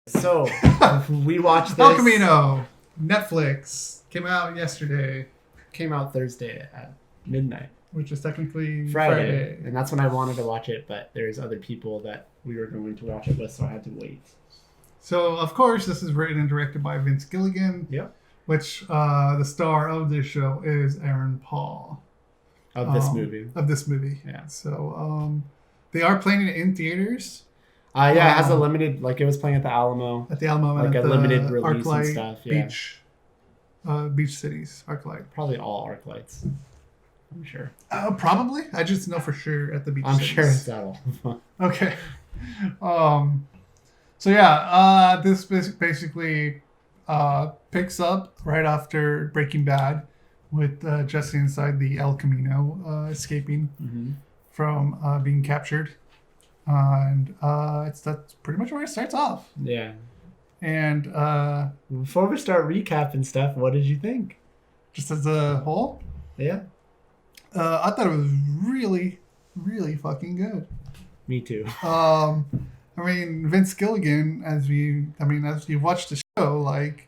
So, we watched this. El Camino, Netflix, came out yesterday. Came out Thursday at midnight. Which is technically Friday. And that's when I wanted to watch it, but there's other people that we were going to watch it with, so I had to wait. So, of course, this is written and directed by Vince Gilligan. Yep. Which the star of this show is Aaron Paul. Of this movie. Of this movie. Yeah. So, they are playing it in theaters. Yeah, it has a limited, like it was playing at the Alamo. At the Alamo like and a at the limited release ArcLight and stuff. Yeah. Beach cities, ArcLight. Probably all ArcLights. I'm sure. Probably. I just know for sure at the beach I'm cities. sure it's at all. Okay. So yeah, this basically picks up right after Breaking Bad with Jesse inside the El Camino escaping from being captured. And that's pretty much where it starts off. Yeah. And before we start recapping stuff, what did you think? Just as a whole? Yeah. I thought it was really, really fucking good. Me too. I mean, Vince Gilligan, as you watch the show, like,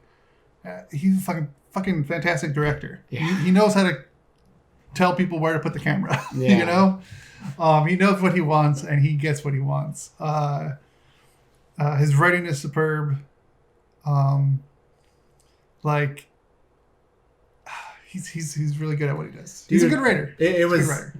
he's a fucking fantastic director. Yeah. He knows how to tell people where to put the camera. Yeah. You know? He knows what he wants, and he gets what he wants. His writing is superb. Like, he's really good at what he does. He's a good writer. It was. Good writer.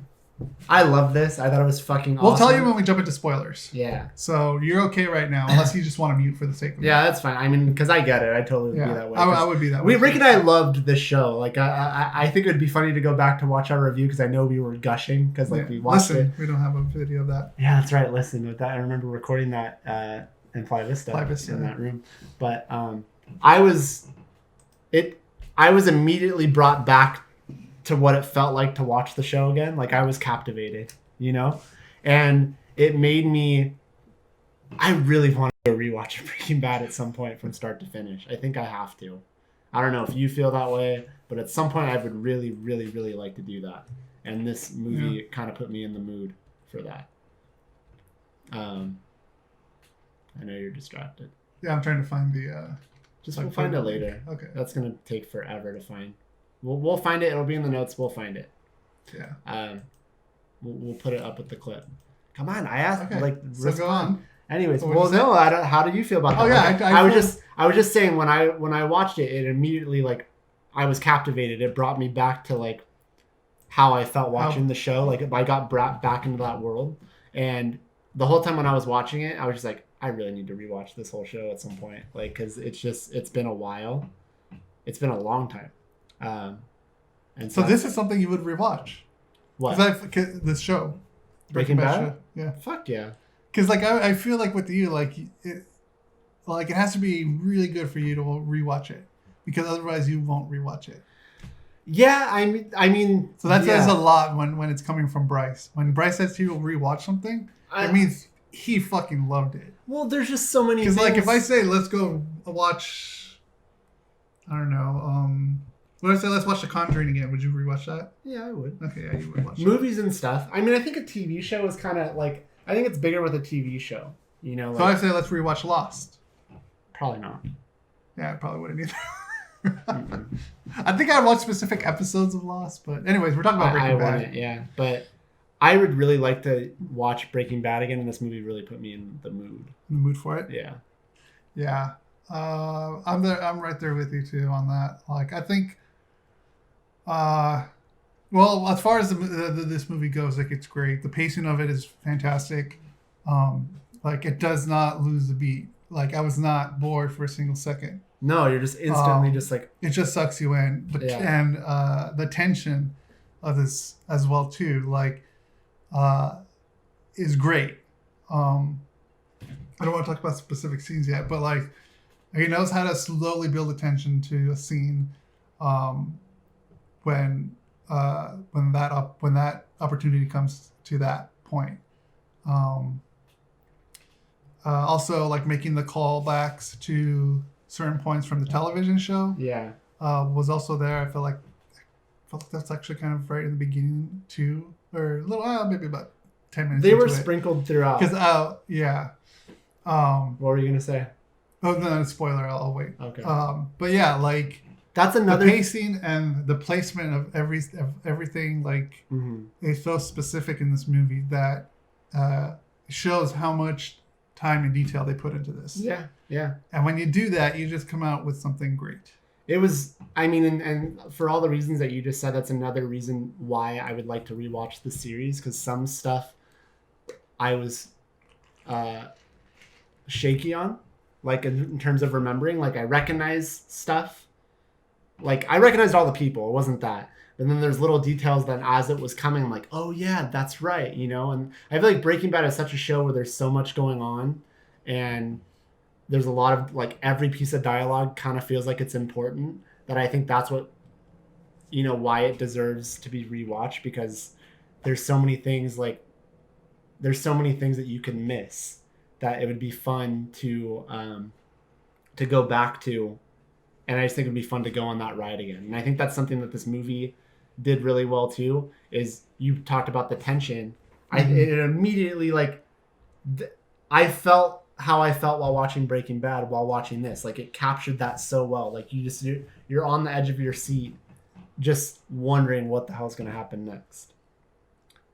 I love this. I thought it was fucking awesome. We'll tell you when we jump into spoilers. Yeah. So you're okay right now, unless you just want to mute for the sake of it. Yeah, that's fine. I mean, because I get it. I totally would be that way. I would be that way. Rick and I loved this show. Like, I think it would be funny to go back to watch our review because I know we were gushing because we watched it. We don't have a video of that. Yeah, that's right. Listen with that. I remember recording that in Fly Vista in that room. But I was immediately brought back to what it felt like to watch the show again. Like, I was captivated, you know? And it made me... I really want to rewatch Breaking Bad at some point from start to finish. I think I have to. I don't know if you feel that way, but at some point I would really, really, really like to do that. And this movie kind of put me in the mood for that. I know you're distracted. Yeah, I'm trying to find the... we'll find it later. Okay. That's going to take forever to find. We'll find it. It'll be in the notes. We'll find it. Yeah. We'll put it up with the clip. Come on, I asked. Okay. So go on. Anyways, I don't. How do you feel about that? Oh yeah, I was just saying when I watched it, it immediately I was captivated. It brought me back to like how I felt watching the show. Like I got brought back into that world, and the whole time when I was watching it, I was just like, I really need to rewatch this whole show at some point. Like, because it's been a while. It's been a long time. And so this is something you would rewatch. What? This show, Breaking Bad. Show. Yeah. Fuck yeah. Because like I feel like with you, like it has to be really good for you to rewatch it, because otherwise you won't rewatch it. Yeah, I mean. So that says a lot when it's coming from Bryce. When Bryce says he will rewatch something, it means he fucking loved it. Well, there's just so many. Because like if I say let's go watch, I don't know. What if I say let's watch The Conjuring again? Would you rewatch that? Yeah, I would. Okay, yeah, you would watch movies and stuff. I mean, I think a TV show is kind of like, I think it's bigger with a TV show. You know. So I say let's rewatch Lost. Probably not. Yeah, I probably wouldn't either. I think I watched specific episodes of Lost, but anyways, we're talking about Breaking Bad. Wouldn't, yeah, but I would really like to watch Breaking Bad again, and this movie really put me in the mood. In the mood for it? Yeah. Yeah. I'm there. I'm right there with you too on that. Like, I think. Well, as far as this movie goes, like, it's great. The pacing of it is fantastic. Like, it does not lose the beat. Like, I was not bored for a single second. No, you're just instantly just like... It just sucks you in. And the tension of this as well, too, like, is great. I don't want to talk about specific scenes yet, but, like, he knows how to slowly build attention to a scene when that opportunity comes to that point. Also, like, making the callbacks to certain points from the television show. Yeah. Was also there. I felt like that's actually kind of right in the beginning too, or a little, maybe about 10 minutes. They were sprinkled throughout. Because yeah. What were you gonna say? Oh no, spoiler! I'll wait. Okay. But yeah, like that's another the pacing and the placement of everything. Like it's so specific in this movie that shows how much time and detail they put into this. Yeah, yeah. And when you do that, you just come out with something great. It was, I mean, and for all the reasons that you just said, that's another reason why I would like to rewatch the series, because some stuff I was shaky on, like in terms of remembering. Like I recognize stuff. Like I recognized all the people. It wasn't that. And then there's little details that as it was coming, I'm like, oh yeah, that's right, you know? And I feel like Breaking Bad is such a show where there's so much going on, and there's a lot of, like, every piece of dialogue kind of feels like it's important, that I think that's what, you know, why it deserves to be rewatched, because there's so many things, like, there's so many things that you can miss that it would be fun to go back to. And I just think it'd be fun to go on that ride again. And I think that's something that this movie did really well too, is you talked about the tension. It immediately, like, I felt how I felt while watching Breaking Bad while watching this. Like, it captured that so well. Like, you're on the edge of your seat just wondering what the hell's going to happen next.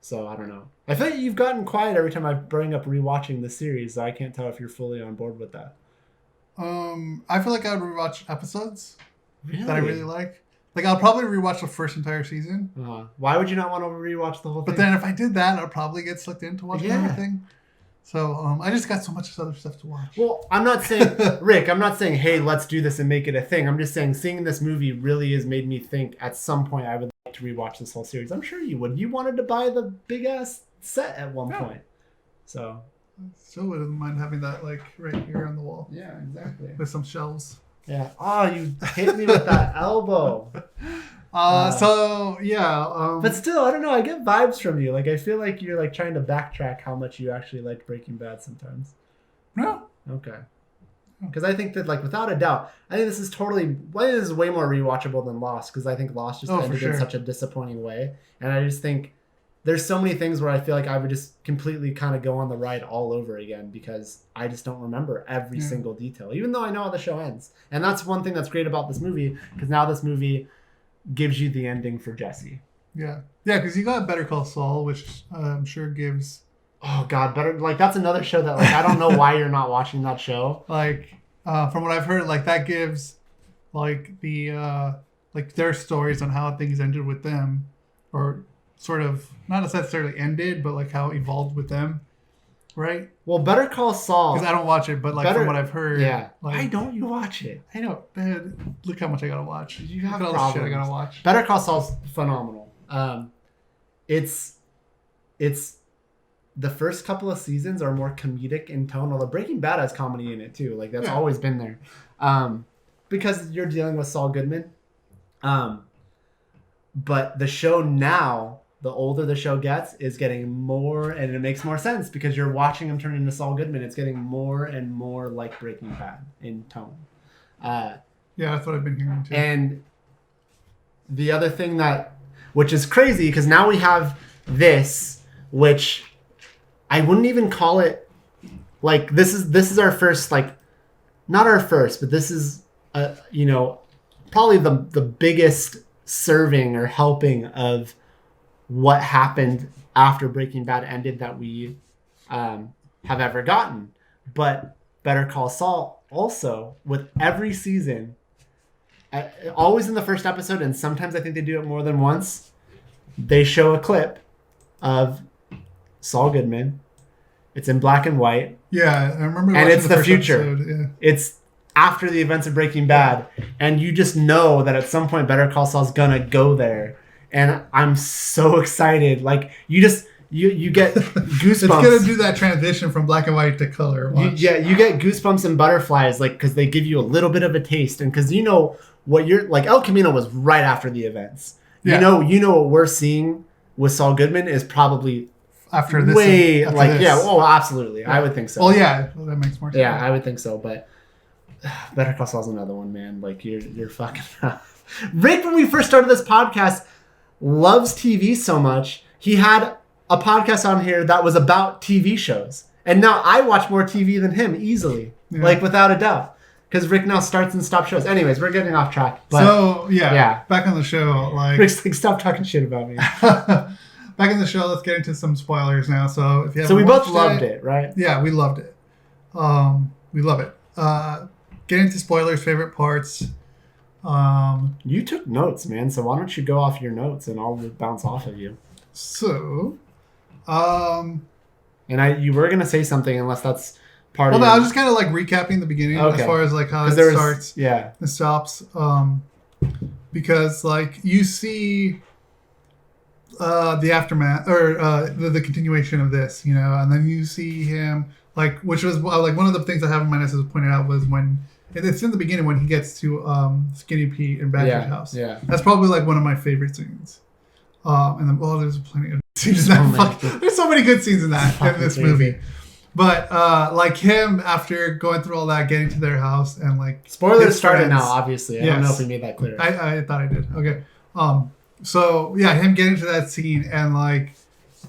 So I don't know. I feel like you've gotten quiet every time I bring up rewatching the series, so I can't tell if you're fully on board with that. I feel like I would rewatch episodes that I really like. Like, I'll probably rewatch the first entire season. Why would you not want to rewatch the whole thing? But then if I did that, I'd probably get sucked into watching everything. So I just got so much other stuff to watch. Well, I'm not saying, Rick, I'm not saying, hey, let's do this and make it a thing. I'm just saying seeing this movie really has made me think at some point I would like to rewatch this whole series. I'm sure you would. You wanted to buy the big-ass set at one point. So... Still wouldn't mind having that, like, right here on the wall. Yeah, exactly. With some shelves. Yeah. Oh, you hit me with that elbow. So, yeah. But still, I don't know. I get vibes from you. Like, I feel like you're, like, trying to backtrack how much you actually like Breaking Bad sometimes. No. Okay. Because I think that, like, without a doubt, I think this is this is way more rewatchable than Lost, because I think Lost just ended in such a disappointing way. And I just think there's so many things where I feel like I would just completely kind of go on the ride all over again, because I just don't remember every single detail, even though I know how the show ends. And that's one thing that's great about this movie, because now this movie gives you the ending for Jesse. Yeah. Yeah, because you got Better Call Saul, which I'm sure gives... Oh, God. That's another show that, like, I don't know why you're not watching that show. Like, from what I've heard, like, that gives, like, the, like, their stories on how things ended with them, or... sort of not necessarily ended, but like how it evolved with them, right? Well, Better Call Saul, because I don't watch it, but like from what I've heard, yeah. Like, why don't you watch it? I know, man, look how much I gotta watch. You have all problems. the shit I gotta watch. Better Call Saul's phenomenal. It's the first couple of seasons are more comedic in tone, although Breaking Bad has comedy in it too. Like that's always been there, because you're dealing with Saul Goodman. But the show now, the older the show gets, is getting more, and it makes more sense because you're watching him turn into Saul Goodman. It's getting more and more like Breaking Bad in tone. Yeah, that's what I've been hearing too. And the other thing which is crazy, because now we have this, which I wouldn't even call it, like, this is our first, like, not our first, but this is, probably the biggest serving or helping of what happened after Breaking Bad ended that we have ever gotten. But Better Call Saul also, with every season, always in the first episode, and sometimes I think they do it more than once, they show a clip of Saul Goodman. It's in black and white. Yeah, I remember. And it's the future. Episode, yeah. It's after the events of Breaking Bad, and you just know that at some point Better Call Saul's gonna go there. And I'm so excited. Like, you get goosebumps. It's gonna do that transition from black and white to color. You get goosebumps and butterflies, like, because they give you a little bit of a taste, and because you know what you're like. El Camino was right after the events. Yeah. You know what we're seeing with Saul Goodman is probably after this. Oh, absolutely. Yeah. I would think so. Well, yeah, that makes more sense. Yeah, I would think so. But Better Call Saul's another one, man. Like, you're fucking Rick, when we first started this podcast, loves TV so much, he had a podcast on here that was about TV shows. And now I watch more TV than him easily, like, without a doubt. Yeah. Rick now starts and stops shows. Anyways, we're getting off track. But So yeah, back on the show. Like Rick's like, stop talking shit about me. Back in the show, let's get into some spoilers now. So if you haven't we both watched loved it, right? Yeah, we loved it. We love it. Get into spoilers, favorite parts. You took notes, man. So why don't you go off your notes and I'll bounce off of you. So, and you were gonna say something unless that's part of. Well, no, I was just kind of like recapping the beginning as far as like how it starts, and stops. Because like you see the aftermath or the continuation of this, you know, and then you see him like, which was like one of the things I have in my notes was pointed out was when it's in the beginning when he gets to Skinny Pete and Badger's house. Yeah, that's probably like one of my favorite scenes. And then there's plenty of scenes in that. There's so many good scenes in this movie. But like him after going through all that, getting to their house and like spoilers started now. Obviously, I don't know if we made that clear. I thought I did. Okay. So yeah, him getting to that scene and like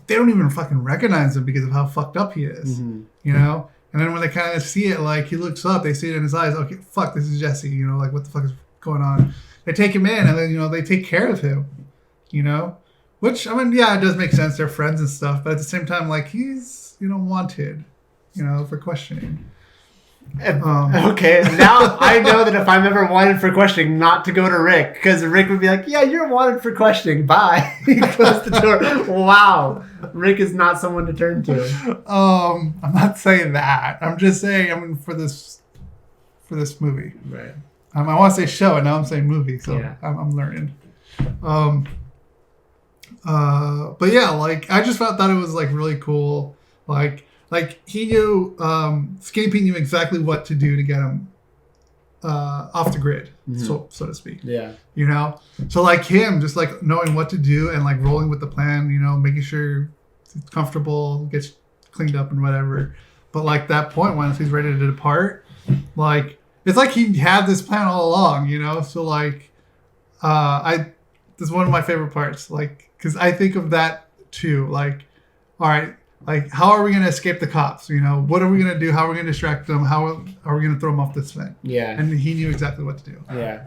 they don't even fucking recognize him because of how fucked up he is. Mm-hmm. You know. And then when they kind of see it, like he looks up, they see it in his eyes. Okay, fuck, this is Jesse. You know, like what the fuck is going on? They take him in, and then you know they take care of him. You know, which I mean, yeah, it does make sense. They're friends and stuff, but at the same time, like he's wanted, for questioning. Okay, now I know that if I'm ever wanted for questioning, not to go to Rick, because Rick would be like, "Yeah, you're wanted for questioning. Bye." He closed the door. Wow, Rick is not someone to turn to. I'm not saying that. I'm just saying. I mean, for this movie, right? I want to say show, and now I'm saying movie, so yeah. I'm learning. But yeah, like I just thought it was like really cool, Like he knew, Skinny Pete knew exactly what to do to get him off the grid, so to speak. Yeah. You know, so like him, just like knowing what to do and like rolling with the plan. You know, making sure it's comfortable, gets cleaned up and whatever. But like that point once he's ready to depart, like it's like he had this plan all along. You know, so like this is one of my favorite parts. Like because I think of that too. Like, all right. Like, how are we going to escape the cops? You know, what are we going to do? How are we going to distract them? How are we going to throw them off this thing? Yeah. And he knew exactly what to do. Yeah.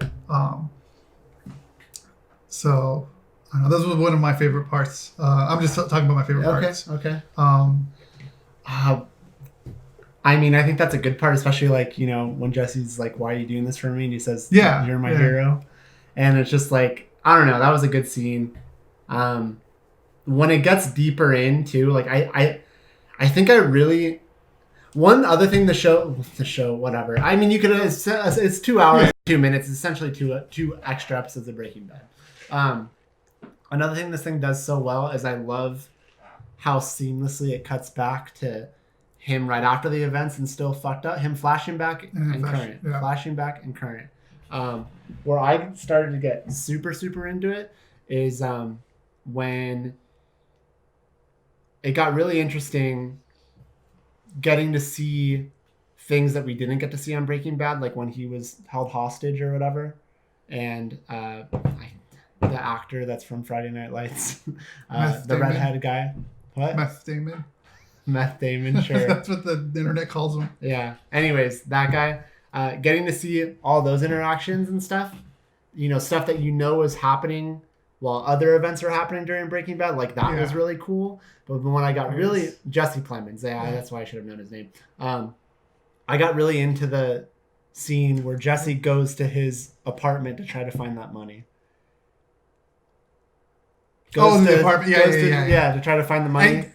So, I don't know. This was one of my favorite parts. I'm just talking about my favorite parts. Okay. I mean, I think that's a good part, especially like, when Jesse's like, "Why are you doing this for me?" And he says, "Yeah, you're my hero." And it's just like, I don't know. That was a good scene. When it gets deeper in too, like I think I really. One other thing, the show, whatever. I mean, you could. It's 2 hours, 2 minutes. It's essentially two extra episodes of Breaking Bad. Another thing this thing does so well is I love how seamlessly it cuts back to him right after the events and still fucked up. Him flashing back and current, flashing back and current. Where I started to get super into it is when it got really interesting getting to see things that we didn't get to see on Breaking Bad, like when he was held hostage or whatever. And the actor that's from Friday Night Lights, the redhead guy. What? Meth Damon. Meth Damon, sure. That's what the internet calls him. Yeah. Anyways, that guy, getting to see all those interactions and stuff, stuff that is happening while other events are happening during Breaking Bad, like that was really cool. But when I got Jesse Plemons, that's why I should have known his name. I got really into the scene where Jesse goes to his apartment to try to find that money. The apartment, to try to find the money.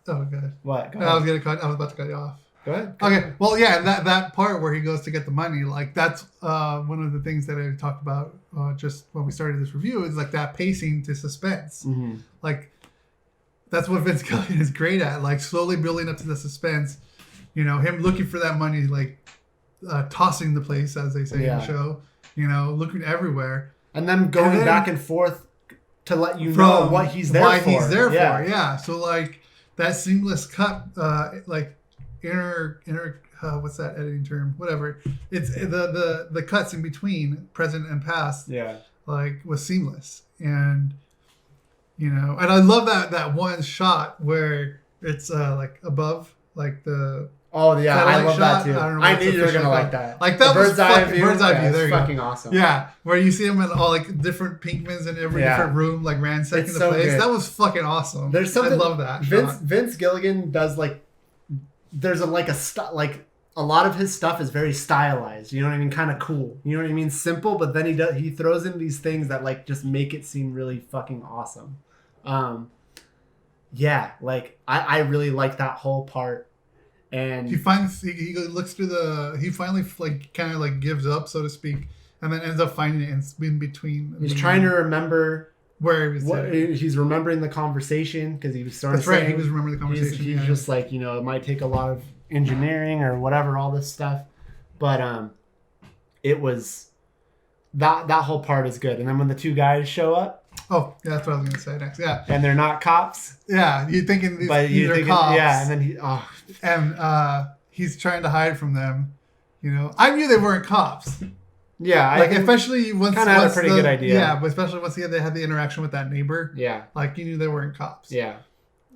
Oh god. What? I was about to cut you off. Go ahead. Okay. Well, yeah, that part where he goes to get the money, like that's one of the things that I talked about just when we started this review is like that pacing to suspense. Mm-hmm. Like that's what Vince Gilligan is great at, like slowly building up to the suspense. Him looking for that money, like tossing the place, as they say in the show. Looking everywhere, and then going back and forth to let you know what he's there for. Why he's there for, yeah. So like that seamless cut, like. Inner what's that editing term? Whatever. It's the cuts in between present and past. Yeah. Like was seamless, and and I love that one shot where it's like above like the Oh yeah, I love that too. I don't know I what's knew you were officially gonna like called. that. Like that The was bird's eye fucking view. bird's eye view. It's There you go. fucking awesome. Yeah, where you see them in all like different Pinkmans in every different room, like ransacking It's the so place. good. That was fucking awesome. There's something. I love that. Vince Gilligan does like. There's a lot of his stuff is very stylized. You know what I mean? Kind of cool. You know what I mean? Simple, but then he throws in these things that like just make it seem really fucking awesome. Yeah, like I really like that whole part. And he looks through he finally like kind of like gives up, so to speak, and then ends up finding it in between. He's trying to remember where he was. He's remembering the conversation because he was starting. That's right. He was remembering the conversation. He's just like, you know, it might take a lot of engineering or whatever, all this stuff, but it was that whole part is good. And then when the two guys show up. Oh, yeah, that's what I was gonna say next. Yeah. And they're not cops. Yeah, you're thinking these are cops. Yeah, and then he's trying to hide from them. You know, I knew they weren't cops. Yeah, like especially once kind of had a pretty good idea. Yeah, but especially once they had the interaction with that neighbor. Yeah, like you knew they weren't cops. Yeah.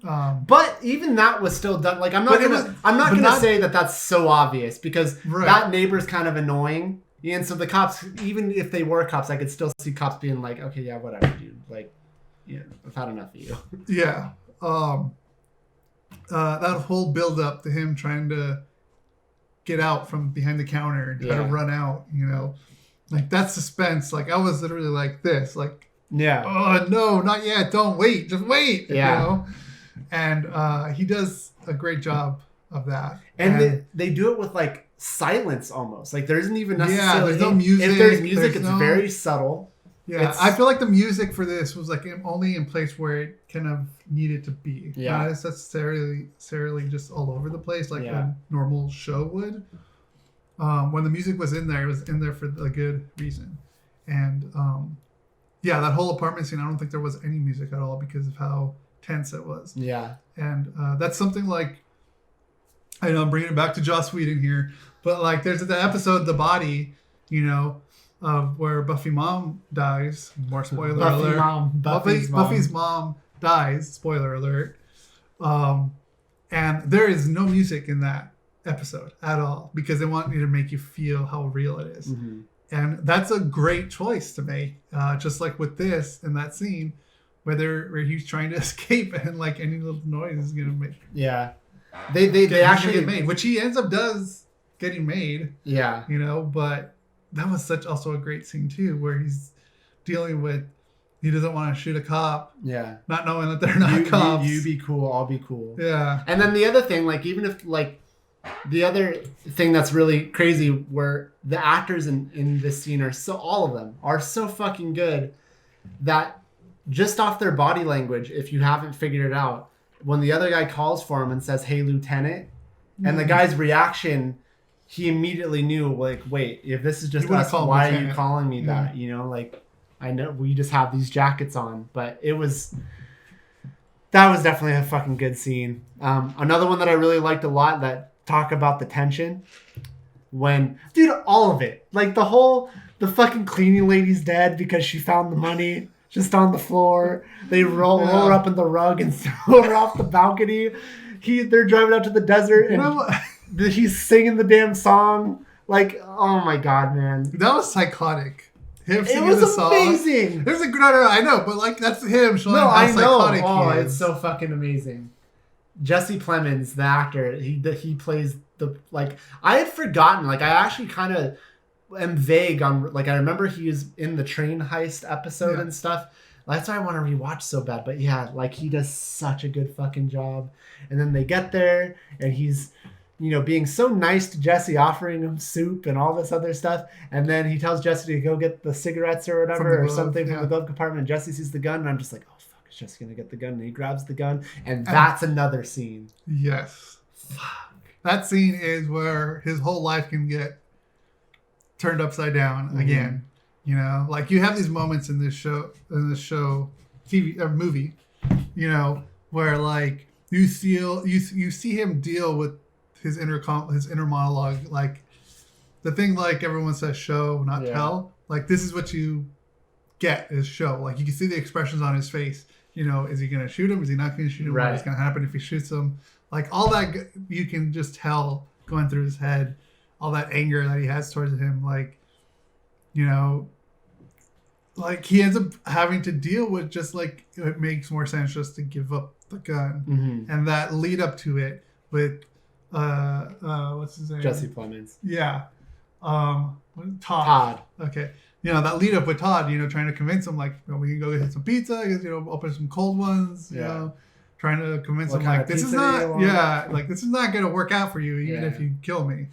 But even that was still done. Like I'm not gonna say that that's so obvious because that neighbor's kind of annoying. And so the cops, even if they were cops, I could still see cops being like, okay, yeah, whatever, dude. Like, yeah, I've had enough of you. Yeah. That whole build up to him trying to get out from behind the counter and try to run out, you know, like that suspense. Like I was literally like this, like, oh no, not yet. Don't wait. Just wait. Yeah. You know? And he does a great job of that. And they do it with like silence almost. Like there isn't even necessarily there's no music. If there's music, it's very subtle. Yeah, I feel like the music for this was like only in place where it kind of needed to be. Yeah, not necessarily just all over the place like a normal show would. When the music was in there, it was in there for a good reason. And that whole apartment scene, I don't think there was any music at all because of how tense it was. Yeah, and that's something like. I know I'm bringing it back to Joss Whedon here, but like there's the episode The Body, you know, where Buffy's mom dies. More spoiler alert. Buffy's mom dies. Spoiler alert. And there is no music in that episode at all because they want you to make you feel how real it is. Mm-hmm. And that's a great choice to make. Just like with this in that scene, where he's trying to escape and like any little noise is gonna make. Yeah. They actually get made, which he ends up getting made. Yeah, you know, but that was also a great scene too, where he's dealing with he doesn't want to shoot a cop. Yeah, not knowing that they're not cops. You be cool, I'll be cool. Yeah, and then the other thing, like even if like the other thing that's really crazy, where the actors in this scene all of them are so fucking good that just off their body language, if you haven't figured it out. When the other guy calls for him and says, "Hey, Lieutenant," and the guy's reaction, he immediately knew, like, wait, if this is just us, why are you calling me that? You know, like, I know we just have these jackets on, but that was definitely a fucking good scene. Another one that I really liked a lot that talk about the tension dude, all of it, like the fucking cleaning lady's dead because she found the money. Just on the floor. They roll her up in the rug and throw her off the balcony. They're driving out to the desert and he's singing the damn song. Like, oh my god, man. That was psychotic. Him singing the song. It was amazing. There's I know, but like that's him showing how I know. Psychotic he is. It's so fucking amazing. Jesse Plemons, the actor, he plays I had forgotten, like I actually kind of am vague on, like I remember he was in the train heist episode and stuff. That's why I want to rewatch so bad. But yeah, like he does such a good fucking job. And then they get there and he's, you know, being so nice to Jesse, offering him soup and all this other stuff. And then he tells Jesse to go get the cigarettes or whatever something from the glove compartment. And Jesse sees the gun and I'm just like, oh fuck, is Jesse gonna get the gun? And he grabs the gun and that's another scene. Yes. Fuck. That scene is where his whole life can get turned upside down again. You know, like you have these moments in this show, TV or movie, you know, where like you see him deal with his inner monologue, like the thing, like everyone says, show not tell. Like this is what you get is show. Like you can see the expressions on his face. You know, is he gonna shoot him? Is he not gonna shoot him? Right. What's gonna happen if he shoots him? like all that you can just tell going through his head, all that anger that he has towards him, like, you know, like he ends up having to deal with just like it makes more sense just to give up the gun, and that lead up to it with what's his name? Jesse Plemons. Yeah. Todd. Okay. You know, that lead up with Todd, you know, trying to convince him, like, we can go get some pizza, you know, open some cold ones, you know, trying to convince him, like, this is not, like, this is not going to work out for you, even if you kill me.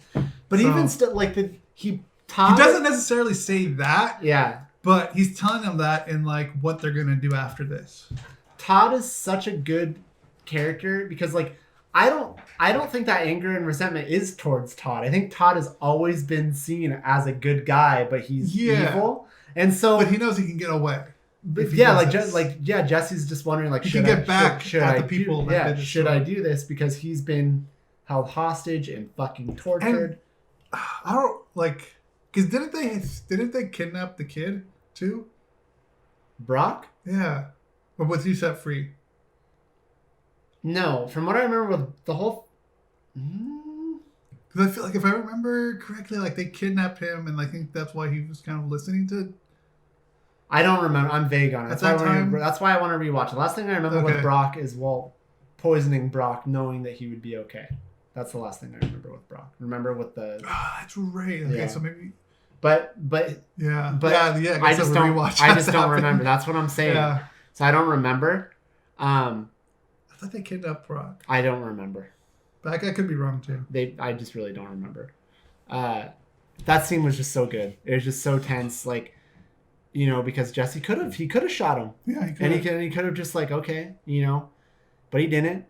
But even still, like, Todd, he doesn't necessarily say that. Yeah. But he's telling them that in, like, what they're going to do after this. Todd is such a good character because, like, I don't think that anger and resentment is towards Todd. I think Todd has always been seen as a good guy, but he's evil, and so. But he knows he can get away. Jesse's just wondering, like, should I do this because he's been held hostage and fucking tortured. And I don't like because didn't they kidnap the kid too? Brock? Yeah, or was he set free? No, from what I remember with the whole... Because I feel like if I remember correctly, like they kidnapped him and I think that's why he was kind of listening to... I don't remember. I'm vague on it. That's why I want to rewatch it. The last thing I remember with Brock is Walt poisoning Brock knowing that he would be okay. That's the last thing I remember with Brock. Remember with the... that's right. Okay, so maybe... But I just don't remember. That's what I'm saying. Yeah. So I don't remember. I thought they kidnapped Brock. I don't remember. But I could be wrong too. I just really don't remember. That scene was just so good. It was just so tense, like, you know, because Jesse could have shot him. Yeah, he could. And he could have just like, okay, you know, but he didn't.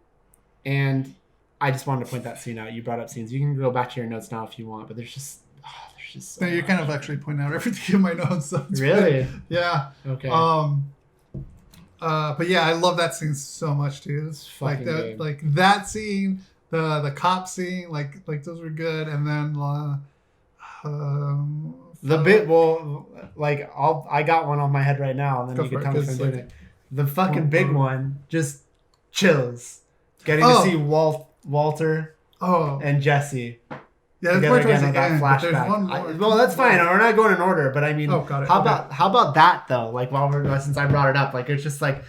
And I just wanted to point that scene out. You brought up scenes. You can go back to your notes now if you want, but there's just so you're kind of actually pointing out everything in my notes. So really? Yeah. Okay. But yeah, I love that scene so much too. It's like that, good. Like that scene, the cop scene, like those were good. And then I got one on my head right now, and then you can tell me if I'm doing it. The fucking big one just chills. Getting to see Walter and Jesse. Yeah, together again on that flashback. Well, that's fine. We're not going in order, but I mean, how about that though? Like, since I brought it up, like it's just like,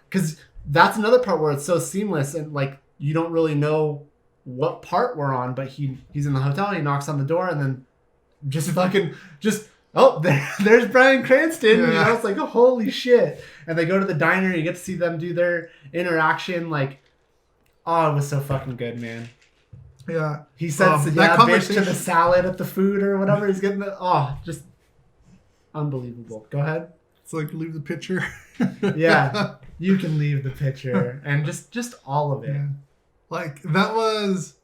because that's another part where it's so seamless and like you don't really know what part we're on, but he's in the hotel, he knocks on the door, and then there's Bryan Cranston. Yeah. You know, it's like, oh, holy shit! And they go to the diner, you get to see them do their interaction. Like, oh, it was so fucking good, man. Yeah. He says, bitch to the salad at the food or whatever. He's getting just unbelievable. Go ahead. It's like, leave the picture. Yeah. You can leave the picture. And just all of it. Yeah. Like, that was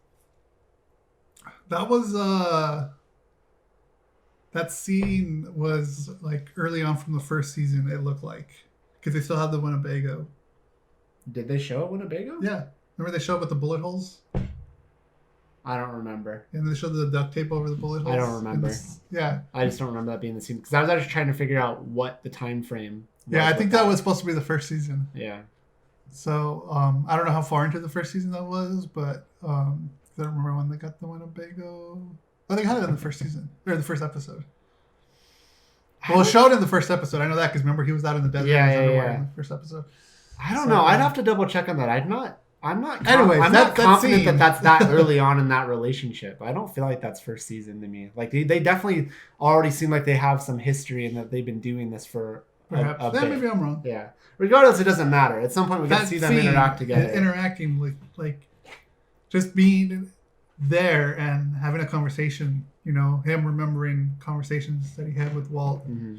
that scene was like early on from the first season, it looked like. Because they still had the Winnebago. Did they show it Winnebago? Yeah. Remember they showed it with the bullet holes? I don't remember. And they showed the duct tape over the bullet holes. I don't remember. Yeah. I just don't remember that being the scene. Because I was actually trying to figure out what the time frame was. Yeah, I think that was supposed to be the first season. Yeah. So, I don't know how far into the first season that was, but I don't remember when they got the Winnebago. Oh, they got it in the first season. Or the first episode. Well, it showed in the first episode. I know that because remember he was out in the desert in the first episode. I don't know. I'd have to double check on that. I'm not Anyways, I'm not confident that that's that early on in that relationship. I don't feel like that's first season to me. Like they definitely already seem like they have some history and that they've been doing this for a bit. Maybe I'm wrong. Yeah. Regardless, it doesn't matter. At some point, we get to see them interact together. Interacting like just being there and having a conversation. You know, him remembering conversations that he had with Walt. Mm-hmm.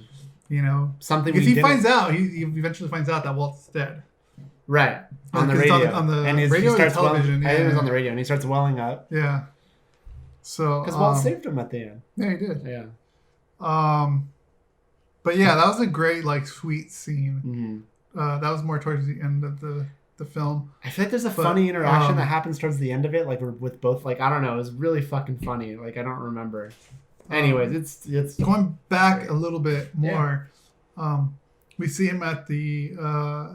You know, something because he eventually finds out that Walt's dead. Right. On the radio. On the radio or television. I think it was on the radio, and he starts welling up. Yeah. So. Because Walt saved him at the end. Yeah, he did. Yeah. But yeah, that was a great, like, sweet scene. Mm-hmm. That was more towards the end of the film. I feel like there's a funny interaction that happens towards the end of it, like with both. Like, I don't know, it was really fucking funny. Like, I don't remember. Anyways, it's going back a little bit more. Yeah. We see him at the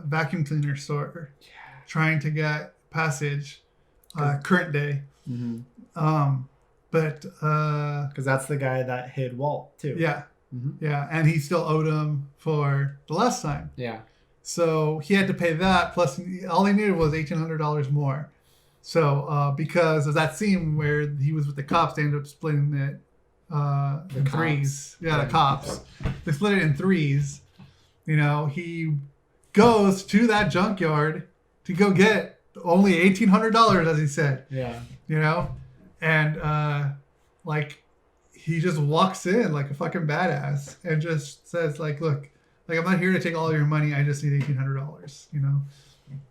vacuum cleaner store, trying to get passage current day. But because that's the guy that hid Walt too. Yeah. Yeah, and he still owed him for the last time. Yeah. So he had to pay that, plus all he needed was $1,800 more. So because of that scene where he was with the cops, they ended up splitting it in threes. Yeah, the cops. They split it in threes. You know, he goes to that junkyard to go get only $1,800, as he said. Yeah. You know? And like he just walks in like a fucking badass and just says like, look, like I'm not here to take all your money. I just need $1,800. You know,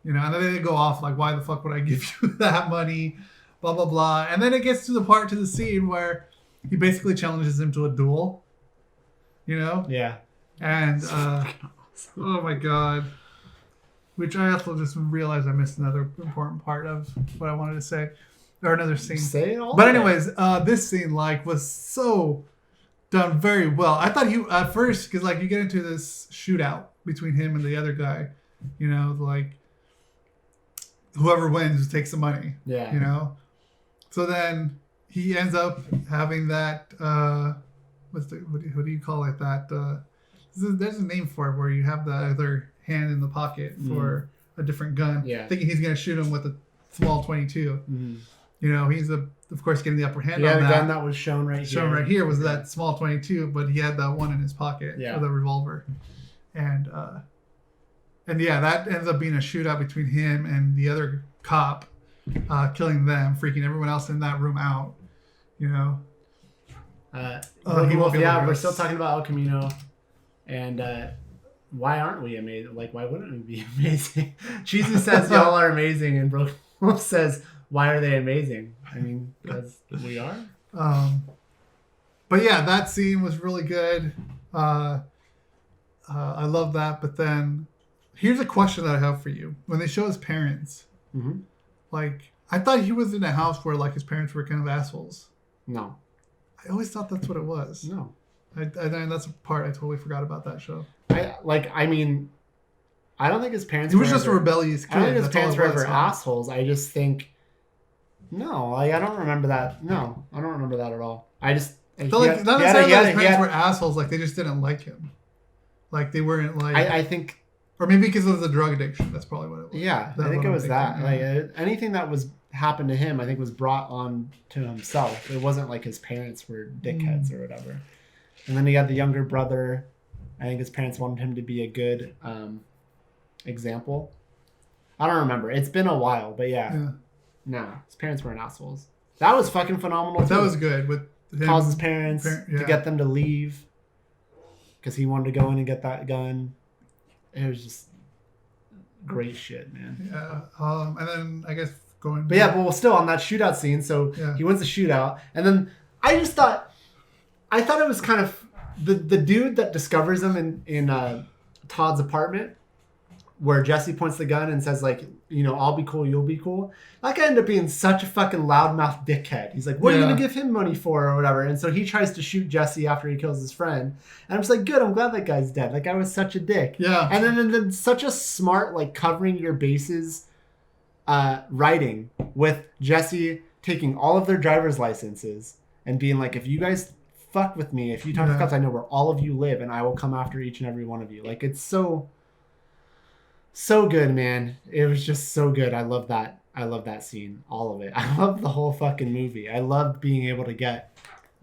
and then they go off like, why the fuck would I give you that money? Blah blah blah. And then it gets to the scene where he basically challenges him to a duel. You know? Yeah. And oh my god. Which I also just realized I missed another important part of what I wanted to say. Or another scene. Say it all. But anyways, this scene like was so done very well. I thought he at first, because like you get into this shootout between him and the other guy, you know, like whoever wins takes the money. Yeah. You know. So then he ends up having that what do you call it, that there's a name for it where you have the other hand in the pocket for a different gun, thinking he's gonna shoot him with a small 22. You know, he's of course getting the upper hand on that. Yeah, the gun that was shown right here was that small 22, but he had that one in his pocket for the revolver. And yeah, that ends up being a shootout between him and the other cop, killing them, freaking everyone else in that room out. You know. We're still talking about El Camino, and why aren't we amazing? Like, why wouldn't we be amazing? Cheesy says y'all are amazing, and Broken Wolf says, why are they amazing? I mean, because we are. But yeah, that scene was really good. I love that. But then, here's a question that I have for you. When they show his parents, like, I thought he was in a house where like his parents were kind of assholes. No. I always thought that's what it was. No. That's a part I totally forgot about that show. I don't think his parents. He was just a rebellious kid. I don't think his parents were ever assholes. I just think, no, I don't remember that. No, I don't remember that at all. I just felt like not necessarily that his parents were assholes. Like they just didn't like him. Like they weren't like. I think, or maybe because of the drug addiction. That's probably what it was. Yeah, I think it was that. Yeah. Like anything that was happened to him, I think was brought on to himself. It wasn't like his parents were dickheads or whatever. And then he had the younger brother. I think his parents wanted him to be a good example. I don't remember. It's been a while, but yeah. No, his parents weren't assholes. That was fucking phenomenal. That was good. With him, calls his parents to get them to leave because he wanted to go in and get that gun. It was just great shit, man. Yeah. And then I guess going. But yeah, but still on that shootout scene. So he wins the shootout, and then I thought it was kind of the dude that discovers him in Todd's apartment, where Jesse points the gun and says like, you know, I'll be cool, you'll be cool. That guy ended up being such a fucking loudmouth dickhead. He's like, what are you gonna give him money for or whatever? And so he tries to shoot Jesse after he kills his friend. And I'm just like, good, I'm glad that guy's dead. That guy was such a dick. Yeah. And then such a smart, like, covering your bases writing with Jesse taking all of their driver's licenses and being like, if you guys fuck with me, if you talk to the cops, I know where all of you live and I will come after each and every one of you. Like, it's so good, man. It was just so good. I love that scene, all of it. I love the whole fucking movie. I loved being able to get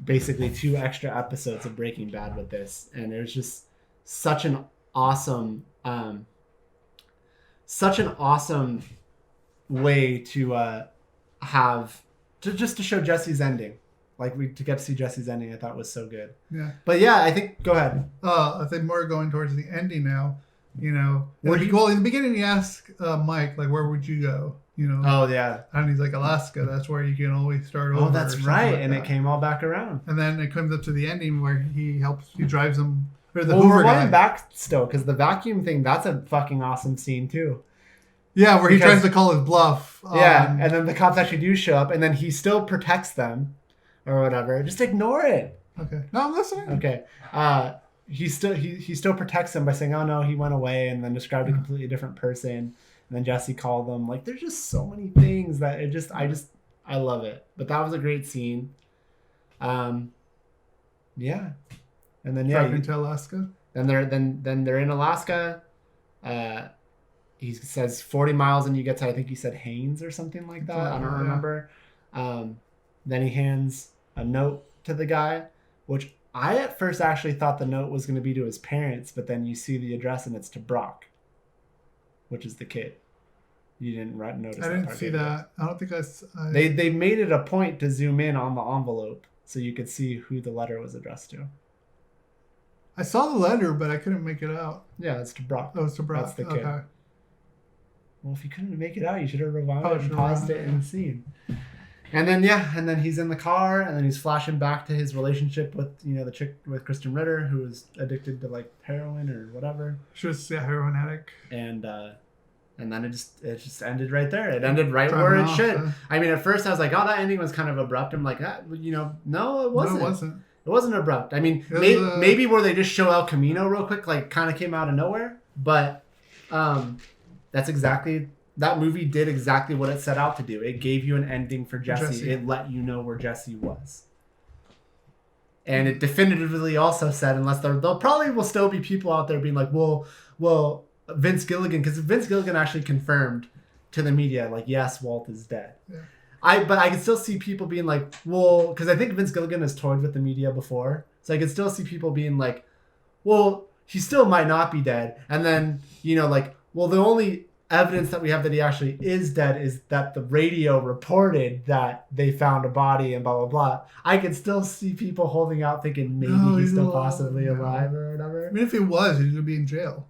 basically 2 extra episodes of Breaking Bad with this, and it was just such an awesome way to have to show Jesse's ending. Like to get to see Jesse's ending, I thought was so good. Yeah. But yeah, I think go ahead. I think more going towards the ending now. You know, in the beginning he asked Mike, like, where would you go? You know. Oh yeah. And he's like, Alaska. That's where you can always start over. Oh, that's right. Like and it came all back around. And then it comes up to the ending where he drives them. Or the Hoover Hoover guy. Going back still because the vacuum thing. That's a fucking awesome scene too. Yeah, where he tries to call his bluff. Yeah, and then the cops actually do show up, and then he still protects them, or whatever. Just ignore it. Okay. No, I'm listening. Okay. He still protects them by saying, "Oh no, he went away," and then described a completely different person. then Jesse called them. Like, there's just so many things that I love it. But that was a great scene. Yeah. And then driving to Alaska. Then they're in Alaska. He says 40 miles and you get to, I think he said Haynes or something like that. I don't remember. Then he hands a note to the guy, which I at first actually thought the note was going to be to his parents, but then you see the address and it's to Brock, which is the kid. You didn't notice that. I didn't see that. I don't think They made it a point to zoom in on the envelope so you could see who the letter was addressed to. I saw the letter, but I couldn't make it out. Yeah, it's to Brock. Oh, it's to Brock. That's the kid. Okay. Well, if you couldn't make it out, you should have rewound it and paused it and seen. And then he's in the car, and then he's flashing back to his relationship with the chick with Kristen Ritter, who was addicted to like heroin or whatever. She was a heroin addict. And then it just ended right there. It ended right where it should. I mean, at first I was like, oh, that ending was kind of abrupt. I'm like, no, it wasn't. No, it wasn't. It wasn't abrupt. I mean, maybe where they just show El Camino real quick, like kind of came out of nowhere. But that movie did exactly what it set out to do. It gave you an ending for Jesse. It let you know where Jesse was. And it definitively also said, unless there probably will still be people out there being like, well, Vince Gilligan, because Vince Gilligan actually confirmed to the media, like, yes, Walt is dead. Yeah. But I can still see people being like, well, because I think Vince Gilligan has toyed with the media before. So I can still see people being like, well, he still might not be dead. And then, well, the only evidence that we have that he actually is dead is that the radio reported that they found a body and blah, blah, blah. I can still see people holding out thinking maybe he's still possibly alive or whatever. I mean, if he was, he's going to be in jail.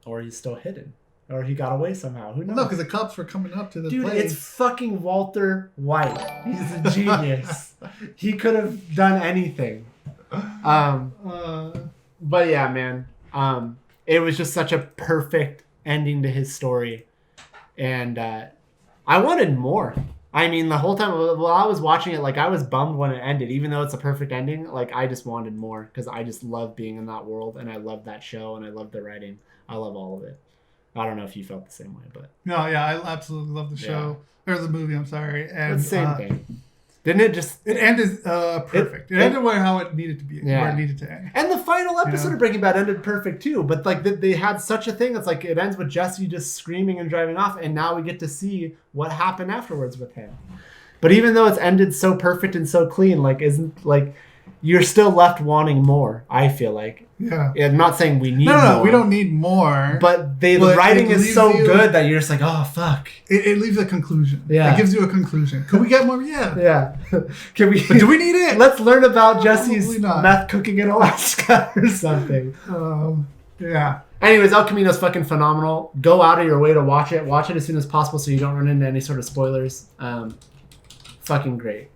Or he's still hidden. Or he got away somehow. Who knows? No, because the cops were coming up to the place. Dude, it's fucking Walter White. He's a genius. He could have done anything. But yeah, man. It was just such a perfect ending to his story. And I wanted more. I mean, the whole time while I was watching it, like, I was bummed when it ended. Even though it's a perfect ending, like, I just wanted more. Because I just love being in that world. And I love that show. And I love the writing. I love all of it. I don't know if you felt the same way, but no, yeah, I absolutely love the show or the movie. I'm sorry, and it's the same thing. Didn't it just? It ended perfect. It ended how it needed to be, where it needed to end. And the final episode of Breaking Bad ended perfect too. But like they had such a thing. It's like it ends with Jesse just screaming and driving off, and now we get to see what happened afterwards with him. But even though it's ended so perfect and so clean, like you're still left wanting more. I feel like. Yeah. I'm not saying we need more. No, we don't need more. But the writing is so good that you're just like, oh, fuck. It leaves a conclusion. Yeah. It gives you a conclusion. Could we get more? Yeah. Yeah. Can we? But do we need it? Let's learn about Jesse's meth cooking in Alaska or something. Yeah. Anyways, El Camino's fucking phenomenal. Go out of your way to watch it. Watch it as soon as possible so you don't run into any sort of spoilers. Fucking great.